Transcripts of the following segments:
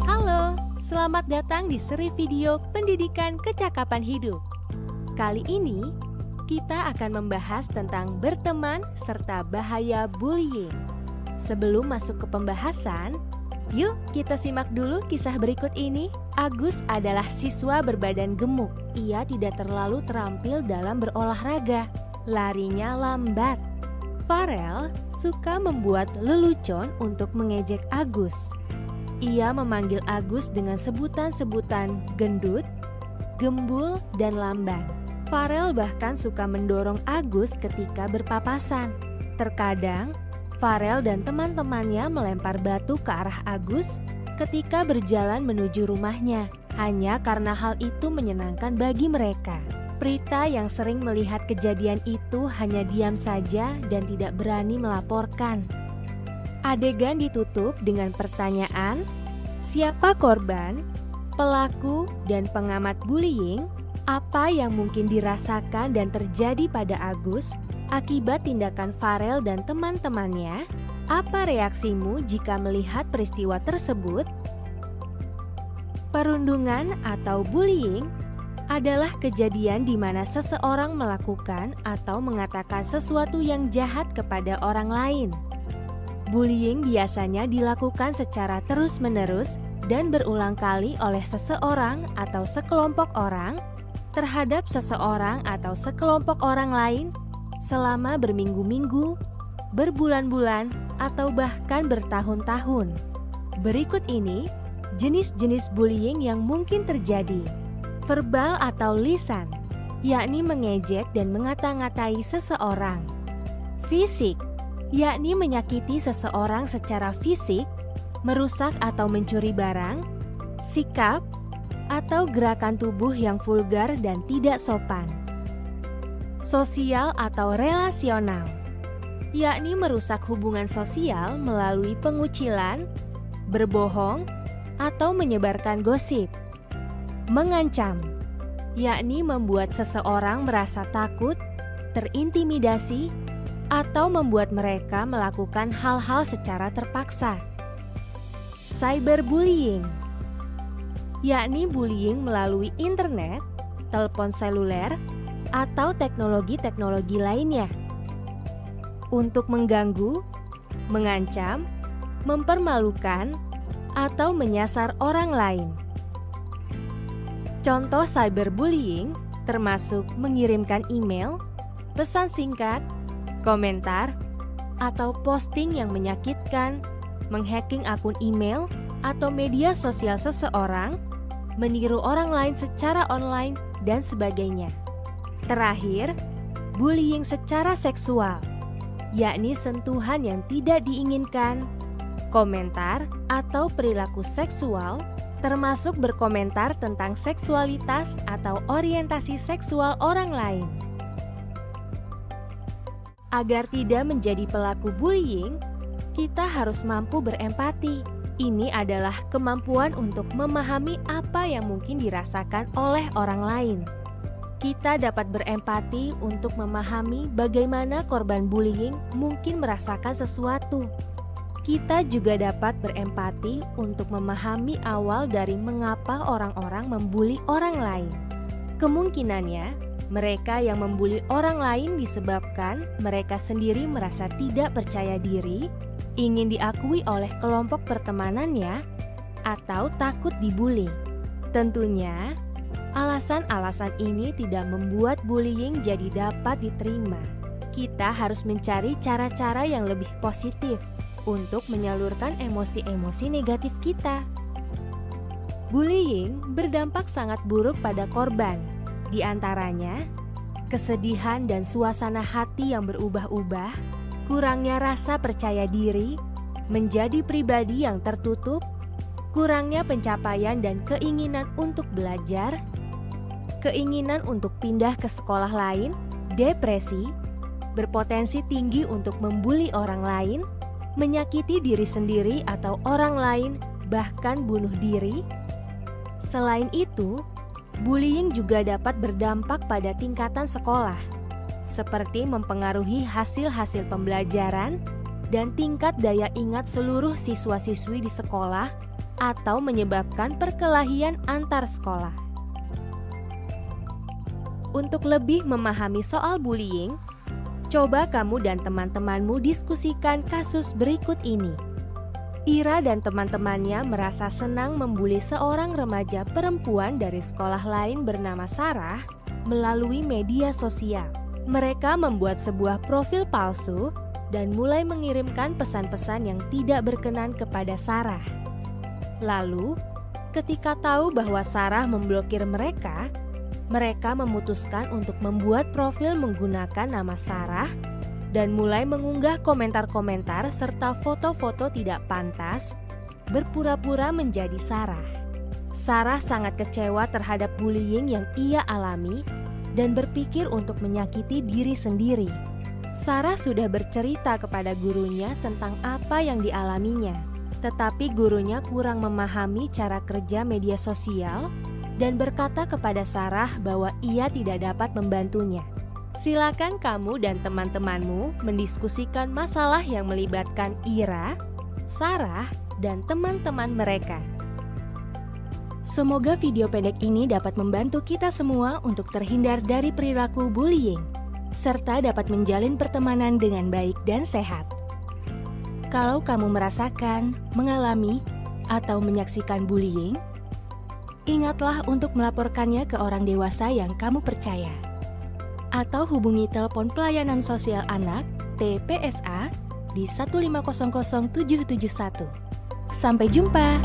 Halo, selamat datang di seri video Pendidikan Kecakapan Hidup. Kali ini, kita akan membahas tentang berteman serta bahaya bullying. Sebelum masuk ke pembahasan, yuk kita simak dulu kisah berikut ini. Agus adalah siswa berbadan gemuk. Ia tidak terlalu terampil dalam berolahraga. Larinya lambat. Farel suka membuat lelucon untuk mengejek Agus. Ia memanggil Agus dengan sebutan-sebutan gendut, gembul, dan lamban. Farel bahkan suka mendorong Agus ketika berpapasan. Terkadang, Farel dan teman-temannya melempar batu ke arah Agus ketika berjalan menuju rumahnya, hanya karena hal itu menyenangkan bagi mereka. Prita yang sering melihat kejadian itu hanya diam saja dan tidak berani melaporkan. Adegan ditutup dengan pertanyaan, siapa korban, pelaku, dan pengamat bullying? Apa yang mungkin dirasakan dan terjadi pada Agus akibat tindakan Farel dan teman-temannya? Apa reaksimu jika melihat peristiwa tersebut? Perundungan atau bullying adalah kejadian di mana seseorang melakukan atau mengatakan sesuatu yang jahat kepada orang lain. Bullying biasanya dilakukan secara terus-menerus dan berulang kali oleh seseorang atau sekelompok orang terhadap seseorang atau sekelompok orang lain selama berminggu-minggu, berbulan-bulan, atau bahkan bertahun-tahun. Berikut ini jenis-jenis bullying yang mungkin terjadi. Verbal atau lisan, yakni mengejek dan mengata-ngatai seseorang. Fisik, yakni menyakiti seseorang secara fisik, merusak atau mencuri barang. Sikap atau gerakan tubuh yang vulgar dan tidak sopan. Sosial atau relasional, yakni merusak hubungan sosial melalui pengucilan, berbohong, atau menyebarkan gosip. Mengancam, yakni membuat seseorang merasa takut, terintimidasi, atau membuat mereka melakukan hal-hal secara terpaksa. Cyberbullying, yakni bullying melalui internet, telepon seluler, atau teknologi-teknologi lainnya. Untuk mengganggu, mengancam, mempermalukan, atau menyasar orang lain. Contoh cyberbullying termasuk mengirimkan email, pesan singkat, komentar, atau posting yang menyakitkan, menghacking akun email atau media sosial seseorang, meniru orang lain secara online, dan sebagainya. Terakhir, bullying secara seksual, yakni sentuhan yang tidak diinginkan, komentar atau perilaku seksual, termasuk berkomentar tentang seksualitas atau orientasi seksual orang lain. Agar tidak menjadi pelaku bullying, kita harus mampu berempati. Ini adalah kemampuan untuk memahami apa yang mungkin dirasakan oleh orang lain. Kita dapat berempati untuk memahami bagaimana korban bullying mungkin merasakan sesuatu. Kita juga dapat berempati untuk memahami awal dari mengapa orang-orang membuli orang lain. Kemungkinannya, mereka yang membuli orang lain disebabkan mereka sendiri merasa tidak percaya diri, ingin diakui oleh kelompok pertemanannya, atau takut dibully. Tentunya, alasan-alasan ini tidak membuat bullying jadi dapat diterima. Kita harus mencari cara-cara yang lebih positif untuk menyalurkan emosi-emosi negatif kita. Bullying berdampak sangat buruk pada korban, di antaranya kesedihan dan suasana hati yang berubah-ubah, kurangnya rasa percaya diri, menjadi pribadi yang tertutup, kurangnya pencapaian dan keinginan untuk belajar, keinginan untuk pindah ke sekolah lain, depresi, berpotensi tinggi untuk membuli orang lain, menyakiti diri sendiri atau orang lain, bahkan bunuh diri. Selain itu, bullying juga dapat berdampak pada tingkatan sekolah. seperti mempengaruhi hasil-hasil pembelajaran dan tingkat daya ingat seluruh siswa-siswi di sekolah atau menyebabkan perkelahian antar sekolah. Untuk lebih memahami soal bullying, coba kamu dan teman-temanmu diskusikan kasus berikut ini. Ira dan teman-temannya merasa senang membuli seorang remaja perempuan dari sekolah lain bernama Sarah melalui media sosial. Mereka membuat sebuah profil palsu dan mulai mengirimkan pesan-pesan yang tidak berkenan kepada Sarah. Lalu, ketika tahu bahwa Sarah memblokir mereka memutuskan untuk membuat profil menggunakan nama Sarah dan mulai mengunggah komentar-komentar serta foto-foto tidak pantas, berpura-pura menjadi Sarah. Sarah sangat kecewa terhadap bullying yang ia alami dan berpikir untuk menyakiti diri sendiri. Sarah sudah bercerita kepada gurunya tentang apa yang dialaminya, tetapi gurunya kurang memahami cara kerja media sosial dan berkata kepada Sarah bahwa ia tidak dapat membantunya. Silakan kamu dan teman-temanmu mendiskusikan masalah yang melibatkan Ira, Sarah, dan teman-teman mereka. Semoga video pendek ini dapat membantu kita semua untuk terhindar dari perilaku bullying, serta dapat menjalin pertemanan dengan baik dan sehat. Kalau kamu merasakan, mengalami, atau menyaksikan bullying, ingatlah untuk melaporkannya ke orang dewasa yang kamu percaya. Atau hubungi telepon pelayanan sosial anak TPSA di 1500771. Sampai jumpa!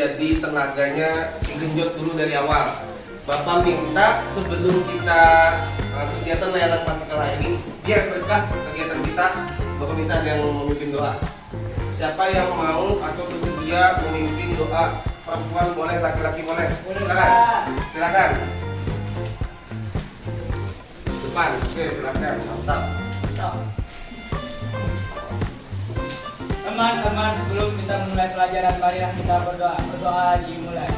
Jadi tenaganya digenjot dulu dari awal. Bapak minta sebelum kita kegiatan layanan pasca ini biar berkah kegiatan kita, Bapak minta ada yang memimpin doa. Siapa yang mau atau bersedia memimpin doa? Perempuan boleh, laki-laki boleh. Silakan. Silakan. Depan. Oke, silakan. Mantap. Teman-teman, sebelum kita mulai pelajaran, marilah kita berdoa. Berdoa dimulai.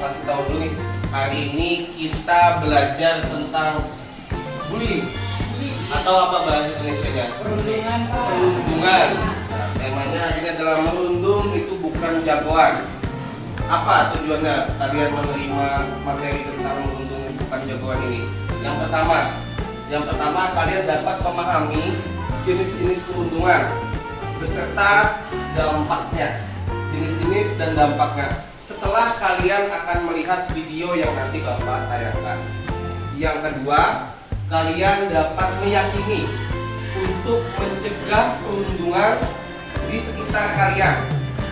kasih tahu dulu nih. Hari ini kita belajar tentang bullying atau apa bahasa Indonesianya? Perundungan, Pak. Perundungan. Nah, temanya hari ini adalah merundung itu bukan jagoan. Apa tujuannya kalian menerima materi tentang merundung bukan jagoan ini? Yang pertama kalian dapat memahami jenis-jenis perundungan beserta dampaknya, jenis-jenis dan dampaknya. Setelah kalian akan melihat video yang nanti Bapak tayangkan. Yang kedua, kalian dapat meyakini untuk mencegah perundungan di sekitar kalian.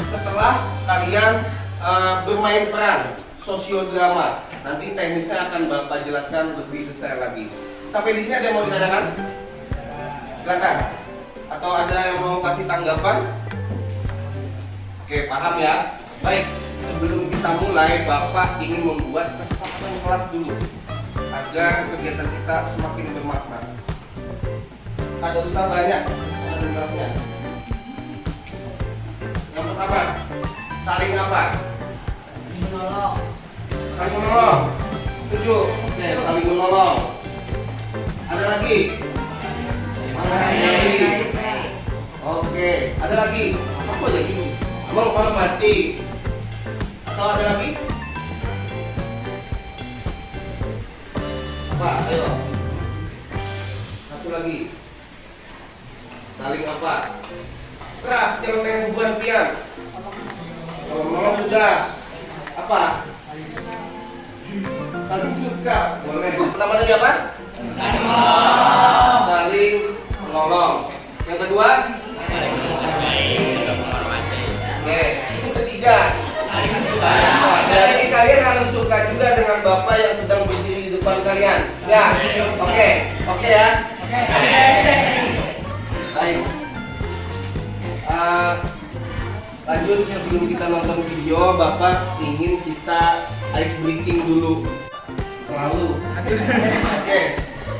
Setelah kalian bermain peran sosiodrama, nanti teknisnya akan Bapak jelaskan lebih detail lagi. Sampai di sini ada yang mau ditanyakan? Silakan. Atau ada yang mau kasih tanggapan? Oke, paham ya? Baik, sebelum kita mulai, Bapak ingin membuat kesepakatan kelas dulu agar kegiatan kita semakin bermakna. Ada usaha banyak kesepakatan kelasnya. Yang pertama, saling apa? Menolong. Saling menolong. Setuju? Oke, saling menolong. Ada lagi? Menghargai. Oke, ada lagi? Apa lagi? Menghormati. Atau ada lagi? Apa? Ayo. Satu lagi. Saling apa? Serah, sejalan dengan hubungan pian. Kalau menolong sudah. Apa? Saling suka. Boleh. Pertama tadi apa? Saling menolong. Yang kedua? Oke. Yang ketiga? Jadi kalian harus suka juga dengan Bapak yang sedang berdiri di depan kalian. Ya. Oke. Oke ya. Baik. Lanjut, sebelum kita nonton video, Bapak ingin kita ice breaking dulu. Selalu. Oke.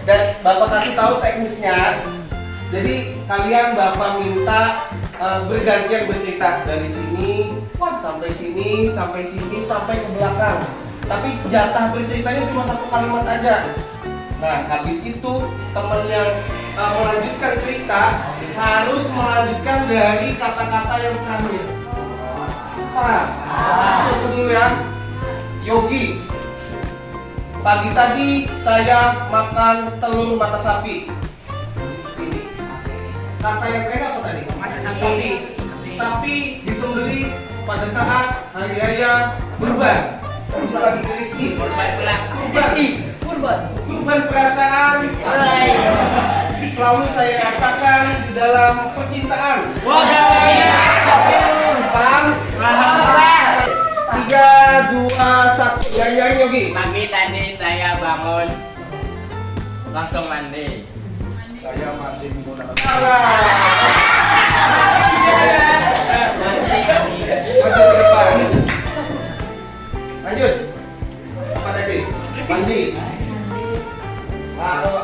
Dan Bapak kasih tahu teknisnya. Jadi kalian Bapak minta bergantian bercerita dari sini sampai sini sampai sini sampai ke belakang. Tapi jatah berceritanya cuma satu kalimat aja. Nah, habis itu teman yang melanjutkan cerita harus melanjutkan dari kata-kata yang terakhir. Apa? Kasih dulu ya. Yogi. Pagi tadi saya makan telur mata sapi. Sini. Kata yang terakhir apa tadi? Sapi. Sapi disembelih pada saat hari raya Kurban. Lanjut lagi ke Rizky. Kurban perasaan selalu saya rasakan di dalam percintaan. Paham? 3, 2, 1. Yang Yogi. Pagi tadi saya bangun langsung mandi. Saya masih menggunakan salah. Maju ke depan. Lanjut. Apa tadi? Mandi. Ayo.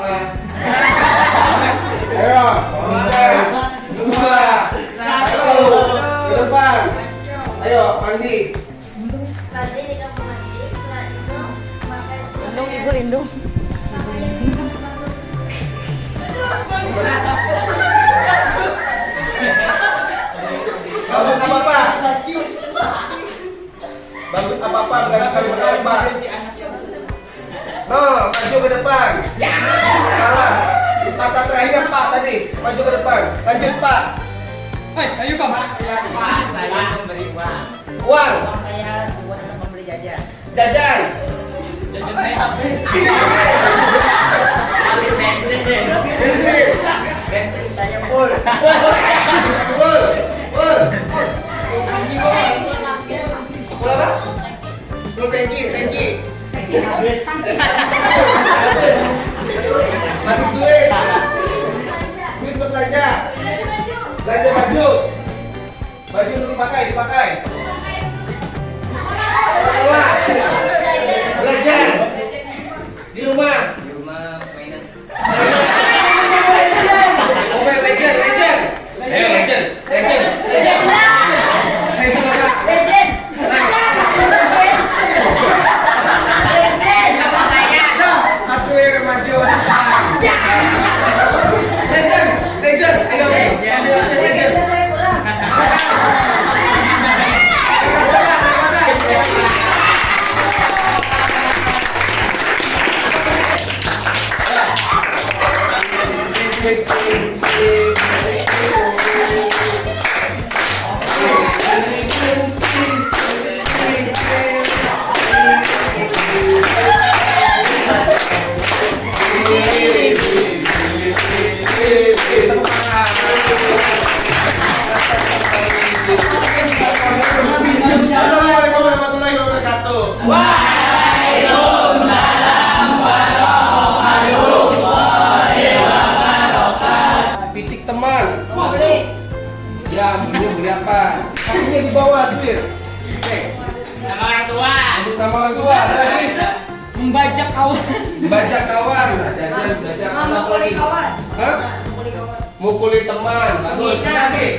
3, 2, 1. Ke depan. Ayo mandi. Mandi di kamar mandi, setelah itu pakai Lindung, Ibu Lindung. Bagus apa Pak? Bagus apa Pak? Bukan apa? No, maju ke depan. Salah. Kata terakhirnya Pak tadi. Maju ke depan. Lanjut Pak. Ayo Pak. Pak, saya memberi uang. Uang. Saya buat membeli jajan. Jajan. Jajan saya habis. Habis bensin. Bensin. Bensin saya full. Full. Full. Full apa? Full tanki. Habis duit. Duit untuk belanja. Belanja baju. Baju untuk dipakai. Sekolah. Belajar. Di rumah. Mainan. Mobile Legend. Ayo Legend. Ayo sama Kak. Assalamualaikum warahmatullahi wabarakatuh. Fisik teman. Ya, beli apa? Kakinya di bawah, Swir. Oke. Nama orang tua. Untuk nama orang tua, ada lagi. Membajak kawan. Baca kawan, jajan, baca apa lagi? Hah? Mukuli teman, bagus. Ada lagi.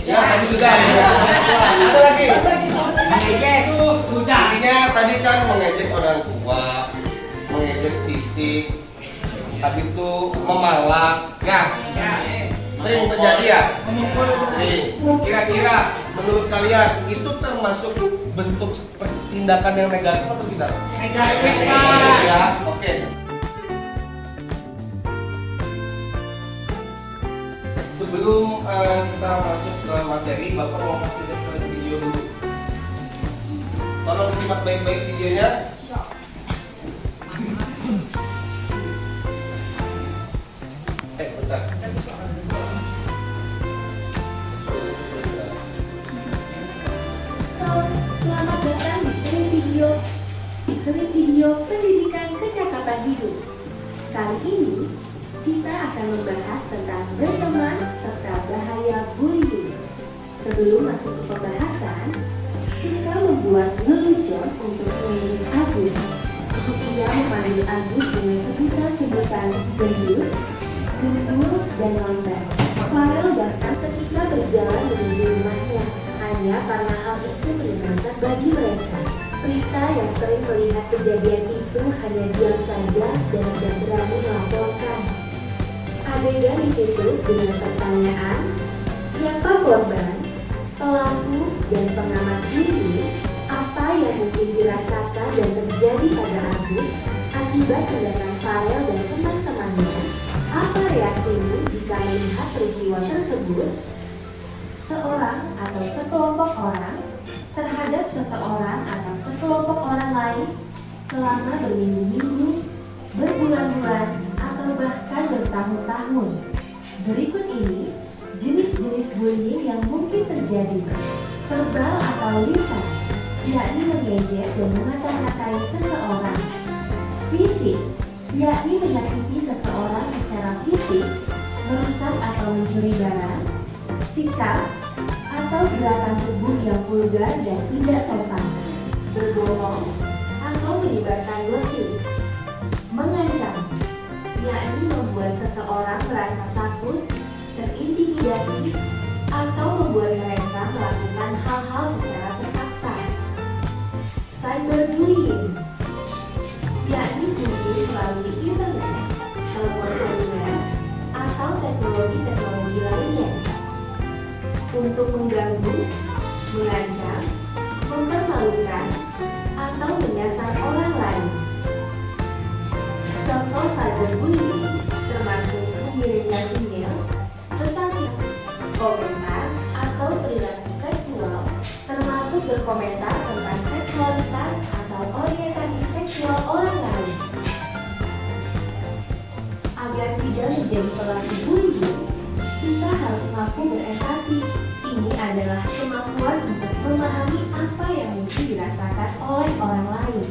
Ya, tadi sudah. Ada lagi. Intinya tadi kan mengejek orang tua, mengejek fisik, habis itu memalak, ya. Sering terjadi ya? Sering. Kira-kira menurut kalian itu termasuk bentuk tindakan yang negatif atau tidak? Negatif. Ya, oke. Sebelum kita masuk ke materi, Bapak mau kasih lihat slide video dulu. Tolong disimak baik-baik videonya. Bentar. Selamat datang di seri video pendidikan kecakapan hidup. Kali ini kita akan membahas tentang berteman serta bahaya bullying. Sebelum masuk ke pembahasan, kita membuat lelucon untuk mengirim Agus. Ia memanggil Agus dengan sebutan-sebutan gendut, guntur, dan lambat. Farel datang ketika berjalan menuju rumahnya. Hanya karena hal itu menyenangkan bagi mereka. Prita yang sering melihat kejadian itu hanya diam saja dan tidak berani melaporkan. Adegan ditutup dengan pertanyaan, siapa korban, pelaku, dan pengamat diri. Apa yang mungkin dirasakan dan terjadi pada Agus akibat tindakan Farel dan teman-temannya? Apa reaksimu jika melihat peristiwa tersebut? Seorang atau sekelompok orang terhadap seseorang atau sekelompok orang lain selama berminggu-minggu, berbulan-bulan, atau bahkan bertahun-tahun. Berikut ini jenis-jenis bullying yang mungkin terjadi. Verbal atau lisan, yakni mengejek dan mengata-ngatai seseorang. Fisik, yakni menyakiti seseorang secara fisik, merusak atau mencuri barang. Sikap atau gerakan tubuh yang vulgar dan tidak sopan, berbohong atau menyebarkan gosip. Mengancam, yakni membuat seseorang merasa takut, terintimidasi, atau membuat mereka melakukan hal-hal secara terpaksa. Cyberbullying, yakni bullying melalui internet, telepon seluler, atau teknologi-teknologi lainnya. Untuk mengganggu, mengancam, mempermalukan, atau menyasar orang lain. Contoh cyberbullying termasuk mengirimkan email, pesan singkat, komentar, atau perilaku seksual, termasuk berkomentar tentang seksualitas atau orientasi seksual orang lain. Agar tidak menjadi pelaku bullying, kita harus mampu berempati. Ini adalah kemampuan untuk memahami apa yang mungkin dirasakan oleh orang lain.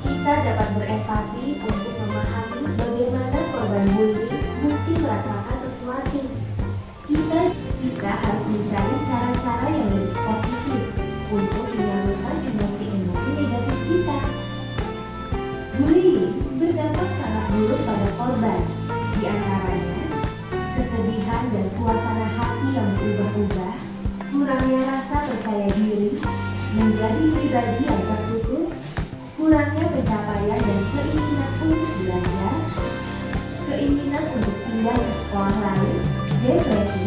Kita dapat berempati untuk memahami bagaimana korban bullying mungkin merasakan sesuatu. Kita harus mencari cara-cara yang lebih positif untuk menyalurkan emosi-emosi negatif kita. Bullying berdampak sangat buruk pada korban, di antaranya kesedihan dan suasana hati yang berubah-ubah, kurangnya rasa percaya diri, menjadi pribadi yang tertutup, kurangnya pencapaian dan keinginan untuk belajar, keinginan untuk pindah ke sekolah lain, depresi,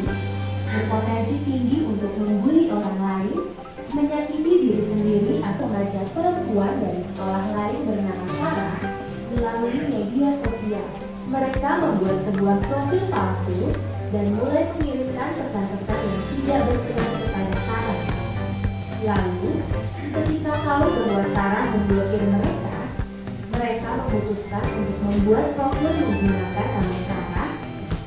berpotensi tinggi untuk membuli orang lain, menyakiti diri sendiri atau mengajak perempuan dari sekolah lain bernama Sarah melalui media sosial, Mereka membuat sebuah profil palsu dan mulai mengirimkan pesan-pesan yang tidak berkenan kepada Sarah. Lalu, ketika tahu bahwa Sarah memblokir mereka, mereka memutuskan untuk membuat profil menggunakan nama Sarah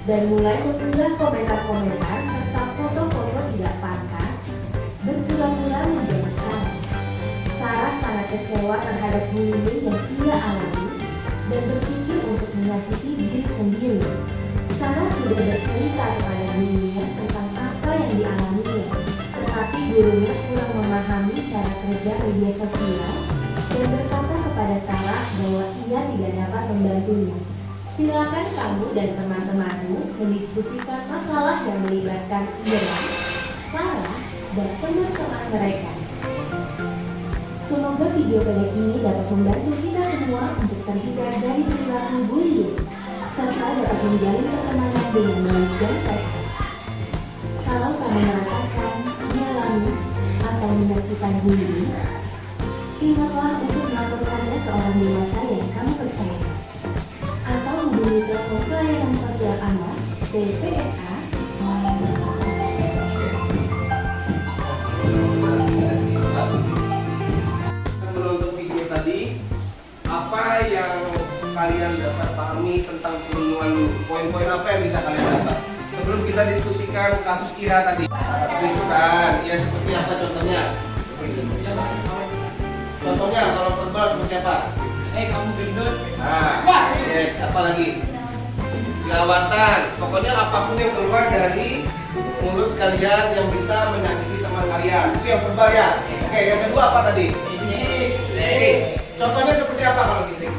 dan mulai mengunggah komentar-komentar serta foto-foto tidak pantas berpura-pura menjadi Sarah. Sarah sangat kecewa terhadap bullying yang ia alami dan berpikir untuk menyakiti diri sendiri. Sarah sudah bercerita kepada gurunya tentang apa yang dialaminya, tetapi gurunya kurang memahami cara kerja media sosial dan berkata kepada Sarah bahwa ia tidak dapat membantunya. Silakan kamu dan teman-temanmu mendiskusikan masalah yang melibatkan Ira, Sarah, dan teman-teman mereka. Semoga video pendek ini dapat membantu kita semua untuk terhindar dari perilaku bullying, serta dapat menjalin pertemanan dengan baik dan sehat. Kalau kamu merasakan, mengalami, atau menyaksikan bullying, ingatlah untuk melaporkannya ke orang dewasa yang kamu percaya, atau hubungi telepon pelayanan sosial anak (TPSA). Menonton video tadi, apa yang kalian dapat pahami tentang perlindungan? Poin-poin apa yang bisa kalian dapat? Sebelum kita diskusikan kasus Ira tadi, tulisan, ya seperti apa contohnya? Contohnya kalau verbal seperti apa? Kamu gendut. Nah, apa lagi? Lawatan, pokoknya apapun yang keluar dari mulut kalian yang bisa menyakiti teman kalian, itu yang verbal ya. Oke, yang kedua apa tadi? Fisik. Contohnya seperti apa kalau fisik?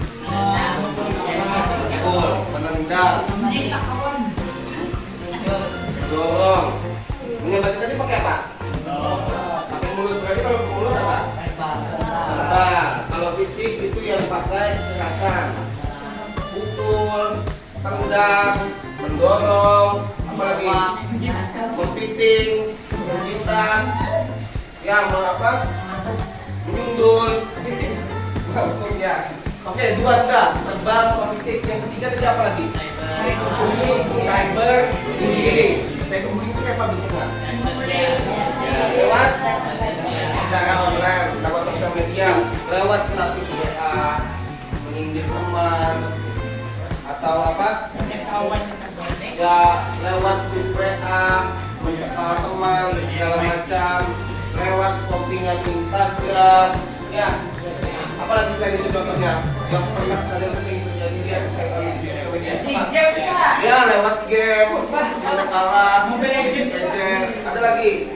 Pukul, menendang, dorong. Yang tadi pakai apa? Pakai mulut. Berarti kalau mulut apa? Verbal. Kalau fisik itu yang pakai kekerasan, pukul, tendang, mendorong, apalagi mempiting, menjilat, ya mengapa? Menyundul. Ya. Oke, dua sudah, verbal sama fisik. Yang ketiga tadi apa lagi? Cyber bullying. Cyber bullying itu apa bentuknya? Lewat cara online, lewat sosial media, lewat status WA, menyindir teman, atau apa? Ya, lewat grup WA, mencekal teman, segala macam, lewat postingan Instagram, ya. Apalagi selain itu contohnya yang pernah kalian sering terjadi di sosial media? Ya, lewat game, mana kalah, ejek, ada lagi.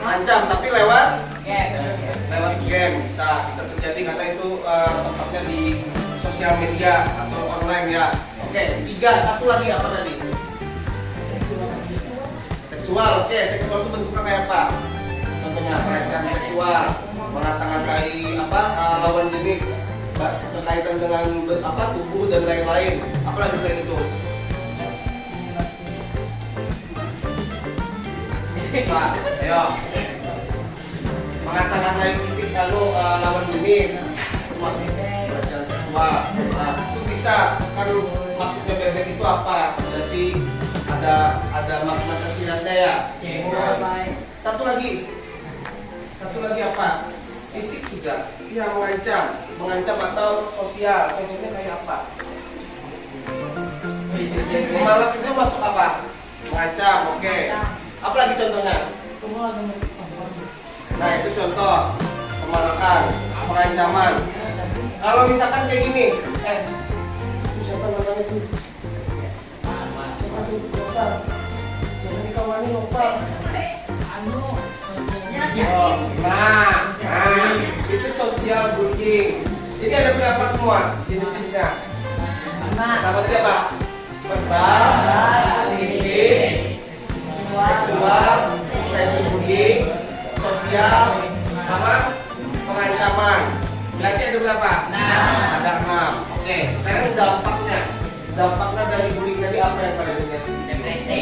Ancam, tapi lewat game bisa terjadi karena itu tempatnya di sosial media atau online ya. Oke, tiga, satu lagi apa tadi? Seksual. Oke, seksual itu bentuknya kayak apa? Contohnya pelecehan seksual, mengata-ngatai apa lawan jenis, berkaitan dengan apa tubuh dan lain-lain. Apalagi selain itu? Pak, ayo. Mengata-ngatai fisik lawan jenis, termasuk pelecehan seksual. Nah, itu bisa kan maksudnya bebek itu apa? Berarti ada makna tersiratnya ya. Satu lagi apa? Fisik sudah. Ya, mengancam atau sosial. Contohnya kayak apa? Malak itu masuk apa? Mengancam, oke. Apa lagi contohnya? Nah, itu contoh pemalakan, pengancaman. Kalau misalkan kayak gini, itu siapa namanya tuh? Jangan dikawani opa. Nah, itu sosial bullying. Jadi ada berapa semua jenis-jenisnya? Pertama tadi apa? Verbal, fisik, seksual, cyberbullying, sosial, sama pengancaman. Berarti ada berapa? Ada 6. Oke, sekarang dampaknya dari bullying tadi apa yang pada lihat? Depresi,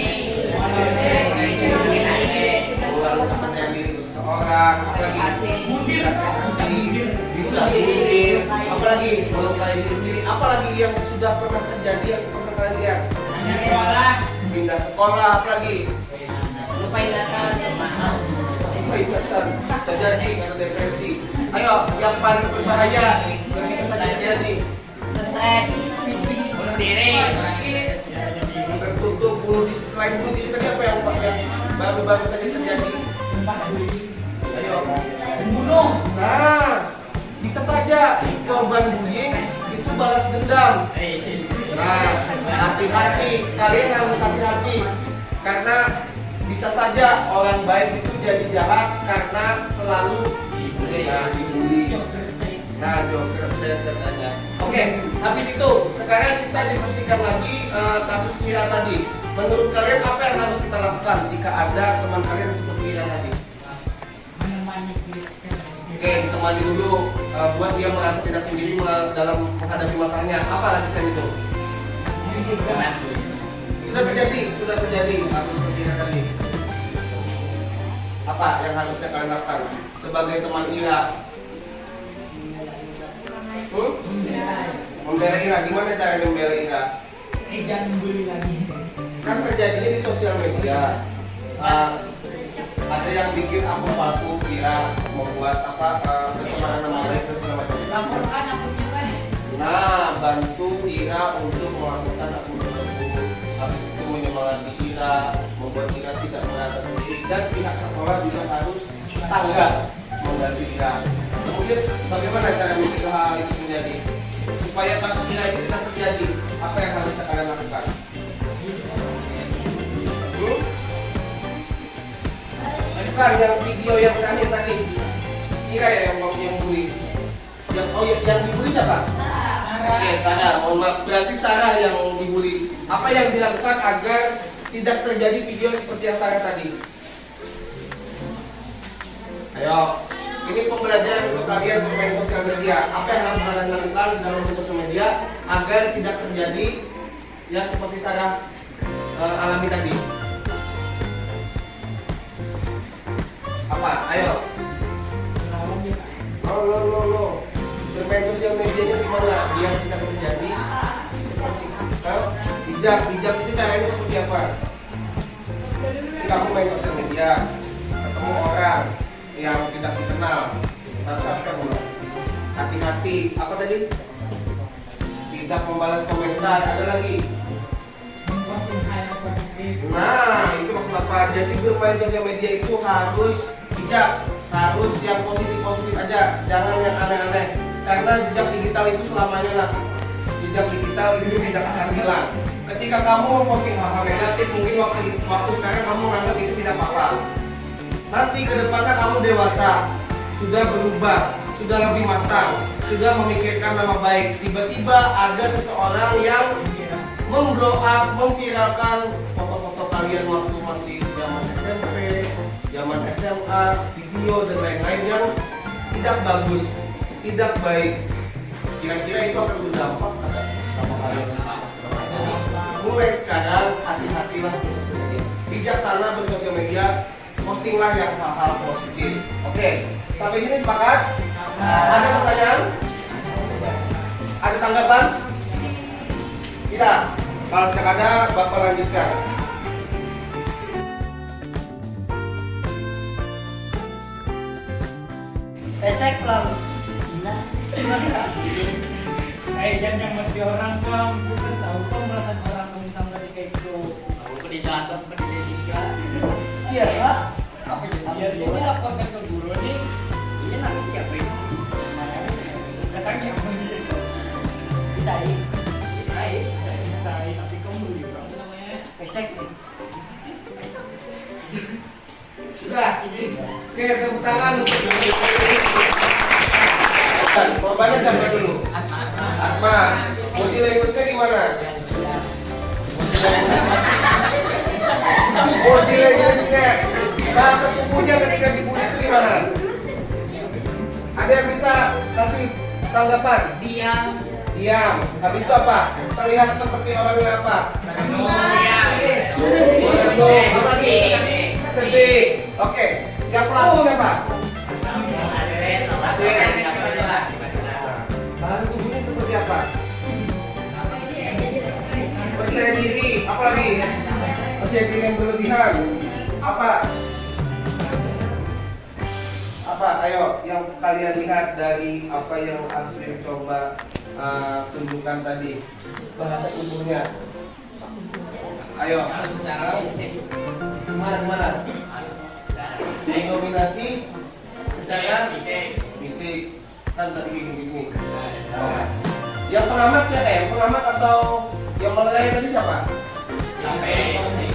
kepercayaan diri, seseorang, apalagi bisa bunuh, apalagi melukai diri sendiri, apalagi yang sudah pernah terjadi yang pernah kalian lihat. Pindah sekolah, apalagi Lupa ingatan. bisa jadi atau depresi. Ayo, yang paling berbahaya yang bisa saja terjadi, Stres. Bunuh diri. tertutup bunuh diri. Selain bunuh diri tadi apa yang baru-baru saja terjadi? Ayo, Membunuh. nah bisa saja korban bullying itu balas dendam. Nah, hati-hati, kalian harus hati-hati karena bisa saja orang baik itu jadi jahat karena selalu dibully. Nah, joker set katanya. Oke, habis itu sekarang kita diskusikan lagi kasus Mira tadi. Menurut kalian apa yang harus kita lakukan jika ada teman kalian seperti Mira tadi? Oke, ditemani dulu buat dia merasa tidak sendiri dalam menghadapi masalahnya. Apa lagi selain itu? Sudah terjadi kasus seperti Mira tadi. Apa yang harusnya kalian lakukan sebagai teman Ira? Membela Ira, gimana cara membela Ira? Jangan bully lagi. Kan terjadinya di sosial media. Ada yang bikin akun palsu Ira, membuat pencemaran nama baik dan segala macam. Laporkan akunnya kan. Nah, bantu Ira untuk melakukan akun tersebut. Habis itu menyemangati Ira, membuat Ira tidak merasa sendiri, dan pihak sekolah juga harus tanggap membantu Ira. Kemudian bagaimana cara mencegah hal itu terjadi? Supaya kasus Ira ini tidak terjadi, apa yang harus kalian lakukan? Bukan yang video yang terakhir tadi. Ira ya yang bully. Yang dibully siapa? Oke, Sarah. Mohon maaf, berarti Sarah yang dibully. Apa yang dilakukan agar tidak terjadi video seperti yang Sarah tadi? Ayo, ini pembelajaran untuk kalian bermain sosial media. Apa yang harus kalian lakukan dalam sosial media agar tidak terjadi yang seperti Sarah alami tadi? Apa? Ayo. No. Bermain sosial medianya gimana biar tidak terjadi seperti bijak itu caranya seperti apa? Jadi kamu main sosial media, ketemu orang yang tidak dikenal, subscribe. Hati-hati. Apa tadi? Tidak membalas komentar. Ada lagi. Nah, itu maksud apa? Jadi bermain sosial media itu harus bijak, harus yang positif aja, jangan yang aneh-aneh. Karena jejak digital itu selamanya lah. Jejak digital itu tidak akan hilang. Ketika kamu memposting hal-hal negatif, mungkin waktu sekarang kamu menganggap itu tidak apa-apa. Nanti ke depannya kamu dewasa, sudah berubah, sudah lebih matang, sudah memikirkan nama baik. Tiba-tiba ada seseorang yang memblow up, memviralkan foto-foto kalian waktu masih zaman SMP, zaman SMA, video dan lain-lain yang tidak bagus, tidak baik. Kira-kira itu akan berdampak sama kalian. Jadi mulai sekarang hati-hatilah bersosial media. Bijaksana bersosial media, postinglah yang hal-hal positif. Oke, sampai sini sepakat? Ada pertanyaan? Ada tanggapan? Tidak. Kalau tidak ada, Bapak lanjutkan. Pesek pulang Cina. Jangan ngerti orang kamu, bukan tahu kamu merasa orang kamu sama kayak gitu. Aku ke dijatuh, ke dijadikan. Iya lah. Apa jadi? Biar ini laporkan ke guru nih. Iya nanti siapa ini? Katanya apa dia? Bisa ini. Tapi kamu juga namanya Pesek. Sudah. Oke, tepuk tangan untuk korbannya siapa dulu? Atma. Body language-nya gimana? Body language-nya, bahasa tubuhnya ketika dibully itu gimana? Ada yang bisa kasih tanggapan? Diam. Habis itu apa? Terlihat seperti orang yang apa? Menunduk. Apa lagi? Sedih. Oke. Yang pelaku siapa? Bahan tubuhnya seperti apa? Percaya diri, apa lagi? Percaya diri yang berlebihan. Apa? Apa? Ayo, yang kalian lihat dari apa yang Aswin coba tunjukkan tadi. Bahasa tubuhnya. Ayo. Kemana? Mendominasi secara fisik. Kan tadi gini. Nah, yang pengamat siapa ya? Pengamat atau yang menilai tadi siapa?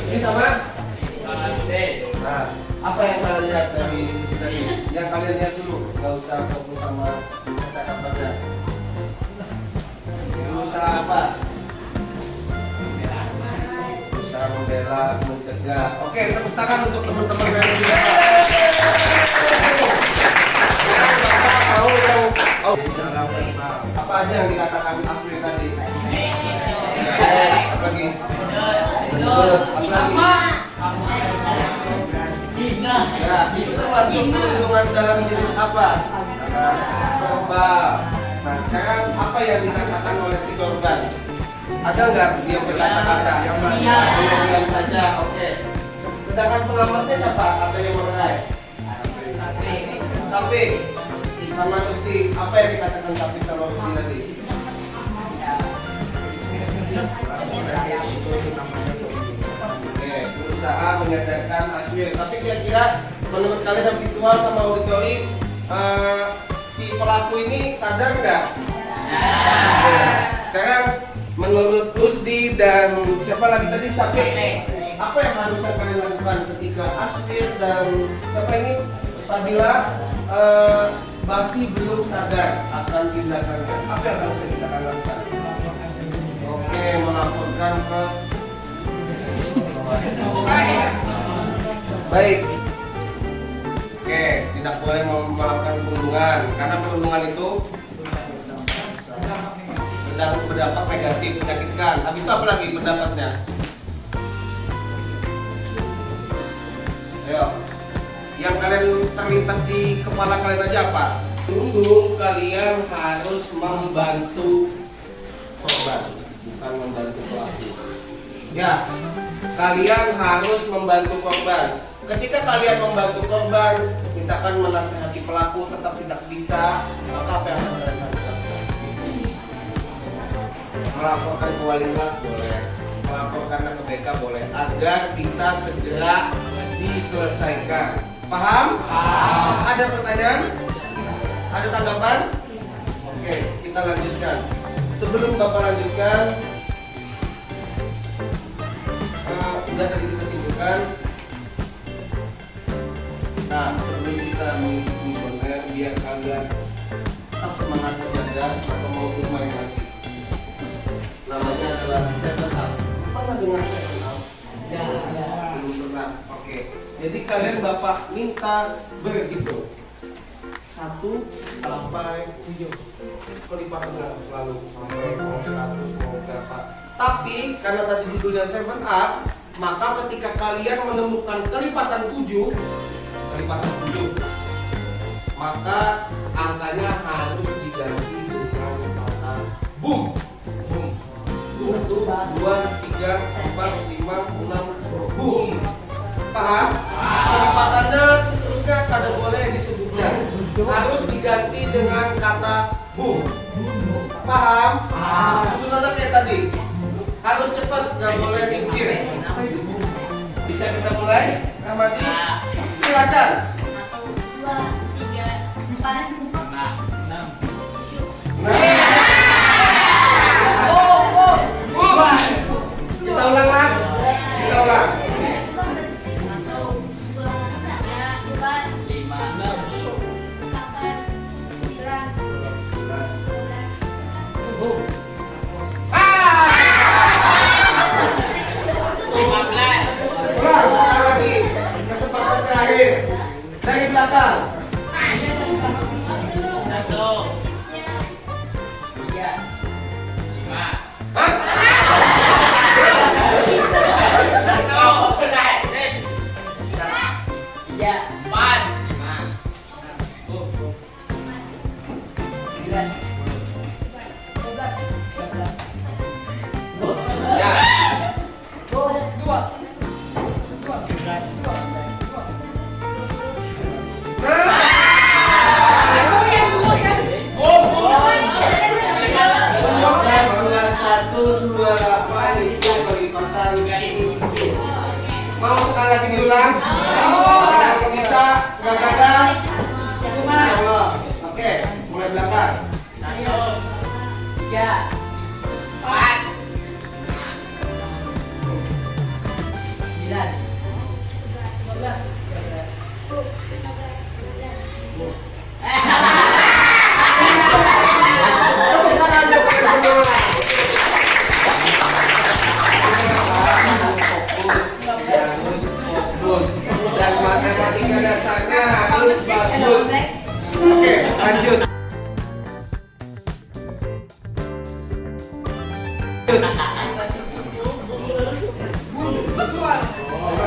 Ini sama? Nah, apa yang kalian lihat dari tadi? Yang kalian lihat dulu, nggak usah fokus sama kata-katanya. Berusaha apa? Berusaha membela, mencegah. Oke, tepuk tangan untuk teman-teman yang juga. Apa aja yang dikatakan Asri tadi? Apa lagi? Ya, itu termasuk perlindungan dalam jenis apa? Kebal. Nah, sekarang apa yang dikatakan oleh si korban? Ada nggak dia berkata-kata? Diam saja, oke. Sedangkan pengamatnya siapa? Atau yang menilai? Samping. Sama Usti, apa yang dikatakan Samping sama Usti tadi? Oke, berusaha menyadarkan Aswin. Tapi kira-kira menurut kalian visual sama auditori, si pelaku ini sadar nggak? Sekarang menurut Usdi dan siapa lagi tadi Syafiq, apa yang harusnya kalian lakukan ketika Aswin dan siapa ini Sabila masih belum sadar akan tindakannya? Apa yang harusnya bisa kalian lakukan? Oke, melaporkan ke baik. Oke, tidak boleh melakukan perundungan karena perundungan itu berdampak negatif, menyakitkan. Habis itu apa lagi pendapatnya? Ayo, yang kalian terlintas di kepala kalian aja apa? Dulu kalian harus membantu korban, bukan membantu pelaku. Ya, kalian harus membantu korban. Ketika kalian membantu korban, misalkan menasihati pelaku tetap tidak bisa, maka apa yang akan kalian lakukan? Melaporkan ke wali kelas boleh, melaporkan ke BK boleh, agar bisa segera diselesaikan. Paham? Ada pertanyaan? Ada tanggapan? Oke, kita lanjutkan. Sebelum Bapak lanjutkan, udah tadi kita simpulkan. Nah, sebelum kita mengisi kuesioner, biar kalian tetap semangat menjaga atau mau bermain lagi. Namanya adalah 7 up. Pernah dengar 7 up? Ya. Belum pernah. Oke. Jadi kalian Bapak minta berhitung 1 sampai 7. Pelipatan selalu sampai mau 100 mau berapa. Tapi karena tadi judulnya 7 up, maka ketika kalian menemukan kelipatan 7, maka angkanya harus diganti dengan kata boom. 1, 2, 3, 4, 5, 6, boom. Paham? Kelipatannya seterusnya kada boleh disebutkan, harus diganti dengan kata boom. Paham? Susunannya kayak tadi, harus cepat, nggak boleh mikir. Bisa kita mulai? Rahmadi, silakan. 1, 2, 3, 4, 5, 6. Kita ulang lah. Kita ulang. 1, 2, 3, 4, 5, 6, 7, 8, 9, 10. Ulang sekali lagi. Kesempatan terakhir dari belakang. 4 kan? Ya. Satu dua delapan itu bagi pasang. Mau sekali lagi diulang? Kalau bisa, nggak gagal. Insya Allah. Oke, mulai belakang. 3 4 9 Tepuk tangan untuk kalian semua. Harus fokus dan matematika dasarnya harus bagus. Oke, lanjut.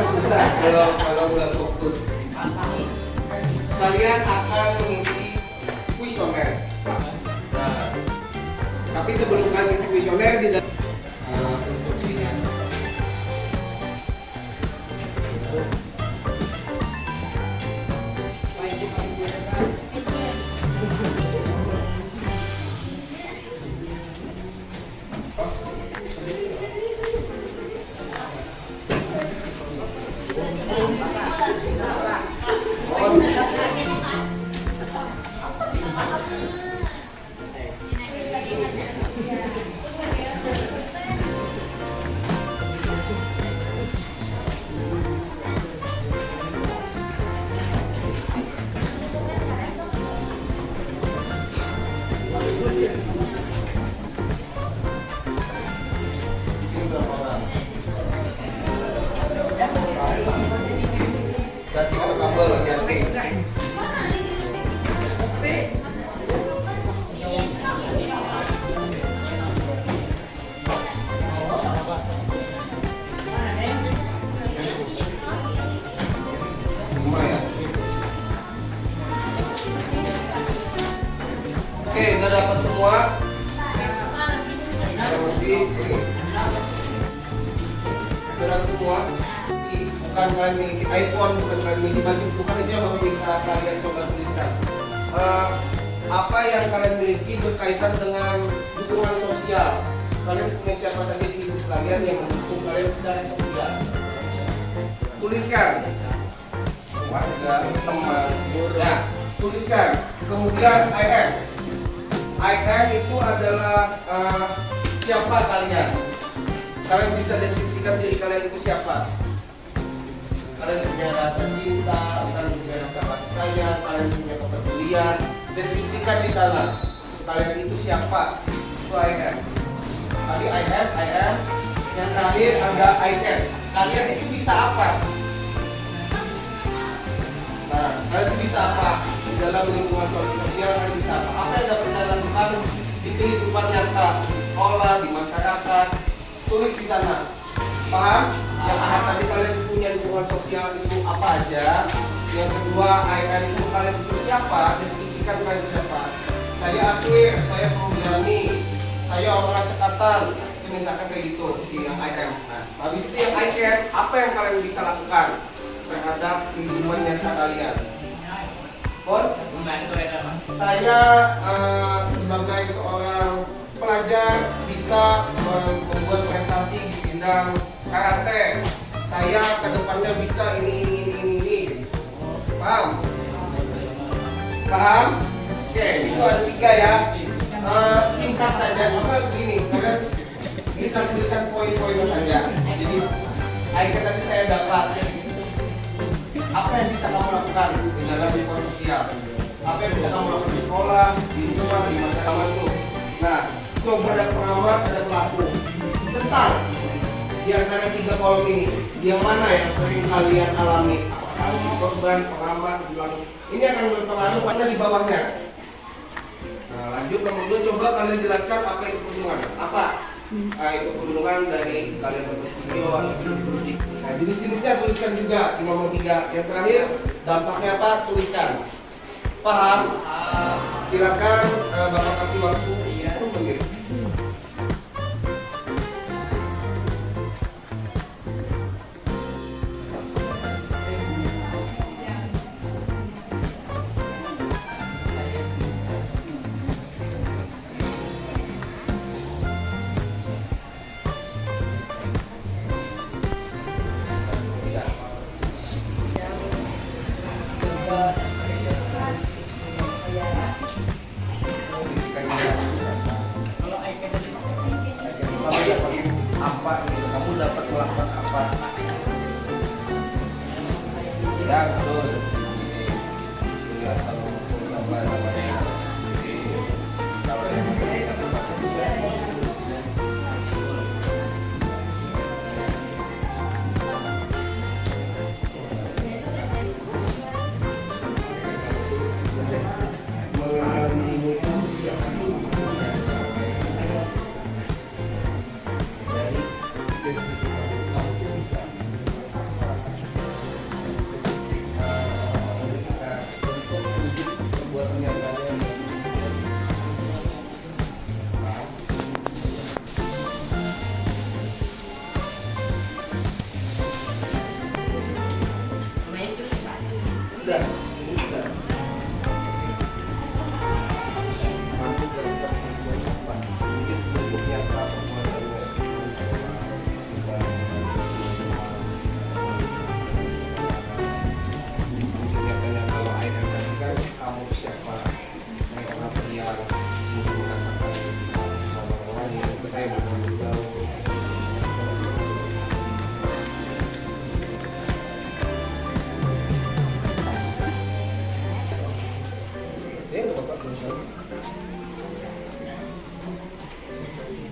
Susah kalau nggak fokus. Kalian akan mengisi kuesioner. Nah, tapi sebelum kalian mengisi kuesioner di dalam instruksinya. Ini berapa orang? Berarti ada kabel hati-hati. Lima ya. Oke, udah dapat semua. Yang lebih sini. Udah dapat semua. Bukan kalian miliki iPhone, bukan kalian miliki baju, bukan itu yang minta kalian coba tuliskan. Apa yang kalian miliki berkaitan dengan dukungan sosial. Kalian punya siapa saja di hidup kalian yang mendukung kalian secara sosial. Tuliskan. Keluarga, teman, guru. Nah, tuliskan. Kemudian IM. IM itu adalah siapa kalian. Kalian bisa deskripsikan diri kalian itu siapa. Kalian punya rasa cinta, kalian punya rasa kasih sayang, kalian punya kepedulian. Deskripsikan di sana. Kalian itu siapa? Itu IM. Tadi IM. Yang terakhir ada IN. Kalian itu bisa apa? Nah, kalian itu bisa apa? Di dalam lingkungan sosial kalian bisa apa? Apa yang dapat kalian lakukan di kehidupan nyata, di sekolah, di masyarakat? Tulis di sana. Paham? Yang tadi kalian punya lingkungan sosial itu apa aja? Yang kedua, IN itu kalian itu siapa? Deskripsikan kalian itu siapa? Saya Aswir, saya Pemberani, saya orang cekatan. Misalkan kayak gitu di yang IM. Nah, habis itu yang IN, apa yang kalian bisa lakukan terhadap kehidupan nyata kalian? Bon, Membantu ya Pak. saya sebagai seorang pelajar bisa membuat prestasi di bidang karate. Saya kedepannya bisa ini. Paham? Paham? Oke, itu ada 3 ya. Singkat saja, maka begini, kalian bisa tuliskan poin-poinnya saja. Jadi, icon tadi saya dapat. Apa yang bisa kamu lakukan di dalam lingkungan sosial? Apa yang bisa kamu lakukan di sekolah, di rumah, di masyarakat itu? Nah, coba ada pengamat, ada pelaku. Centang di antara 3 kolom ini, yang mana yang sering kalian alami? Apakah korban, pengamat, pelaku? Ini akan berpengaruh pada di bawahnya. Nah, lanjut nomor 2, coba kalian jelaskan apa itu perlindungan. Apa? Itu perlindungan dari kalian membuat video atau diskusi. Nah, jenis-jenisnya tuliskan juga di nomor 3. Yang terakhir, dampaknya apa? Tuliskan. Paham? Silakan Bapak kasih waktu 10 menit. Apa gitu, kamu dapat melakukan apa? Ya betul. Ya kalau apa namanya? Kalau yang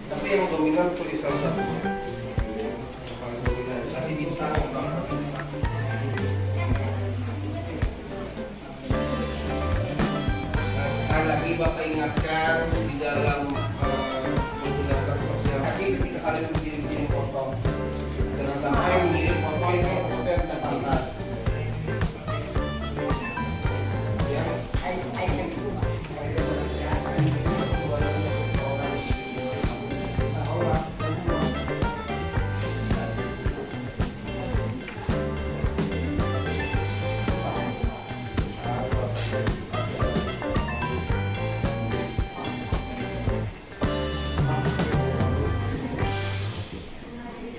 tapi yang dominan tulisan satu. Paling dominan kasih bintang. Nah, sekali lagi Bapak ingatkan di dalam menggunakan sosial media ketika kalian mengirim foto, jangan sampai mengirim foto itu foto yang tidak pantas.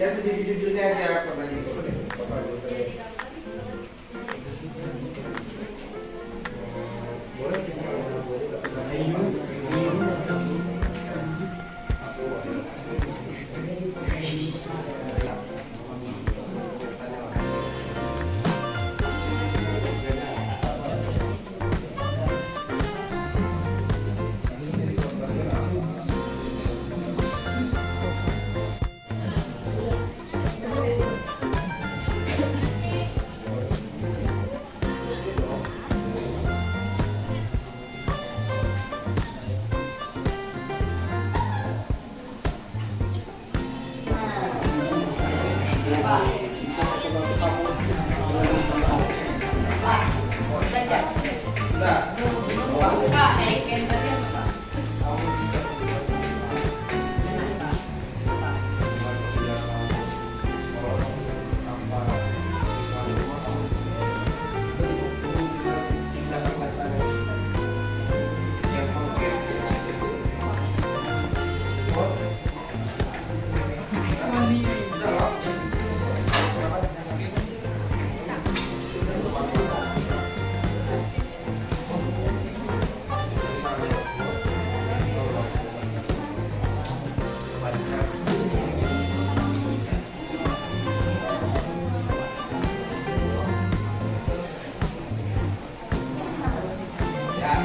Ya sedikit-sedikitnya aja pertanyaan itu deh. Bapak Ibu saya. Boleh kita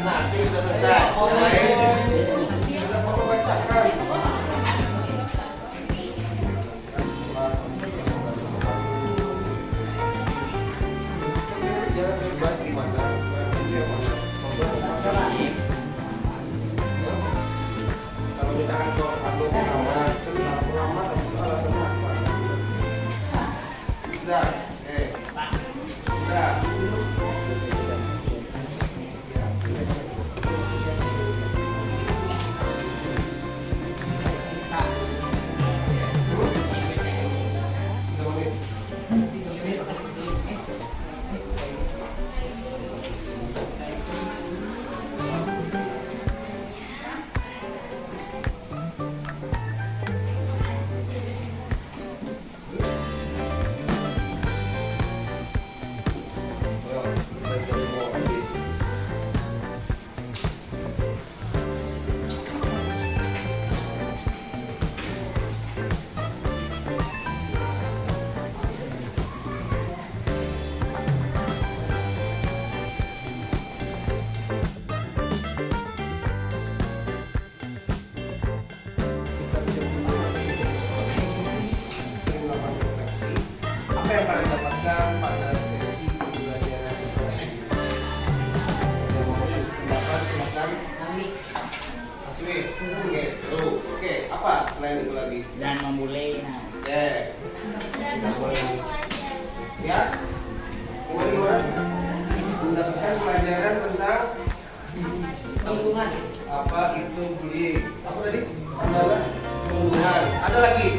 Nah, itu sudah selesai. Yang lain kita perlu bacakan. Jangan bebas gimana? Kalau misalkan soal atau lama alasannya apa? Sudah, sudah. yang kalian dapatkan pada sesi pembelajaran ini? Ada mau pendapat silakan. Mas Wi, oke, seru. Oke, apa selain itu lagi? Dan membulai. Nah. Oke. Ya, gimana? Mendapatkan pelajaran tentang Lingkungan. apa itu bullying? Apa tadi? Adalah perundungan. Ada lagi?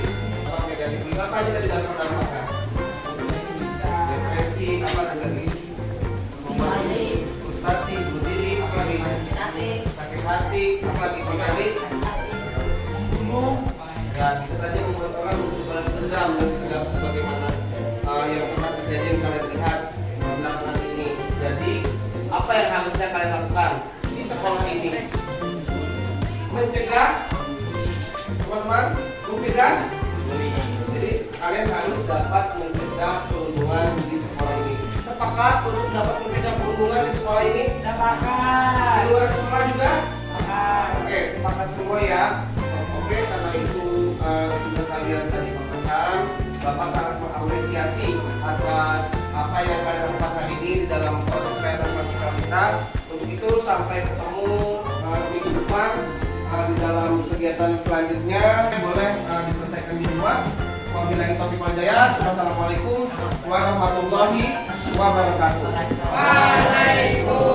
Apa negatif bullying? Apa aja tadi dalam pertama kan? Depresi, apa lagi? Frustasi, bunuh diri, apa lagi? Sakit hati, apa lagi? Mencari, Membunuh. ya bisa saja membuat orang untuk balas dendam dan sebagaimana yang pernah terjadi yang kalian lihat belakangan ini. Jadi apa yang harusnya kalian lakukan di sekolah ini? Mencegah, teman-teman, mencegah. Jadi kalian harus dapat mencegah perundungan di sekolah ini. Sepakat untuk dapat mencegah perundungan di sekolah ini? Sepakat. Di luar sekolah juga? Sepakat. Oke, sepakat semua ya. Oke, karena itu sudah kalian tadi katakan, Bapak sangat mengapresiasi atas apa yang kalian lakukan hari ini di dalam proses layar klasikal kita. Untuk itu sampai ketemu minggu depan di dalam kegiatan selanjutnya. Boleh diselesaikan di rumah. Wabillahi taufiq wal hidayah. Wassalamualaikum warahmatullahi wabarakatuh. Waalaikumsalam.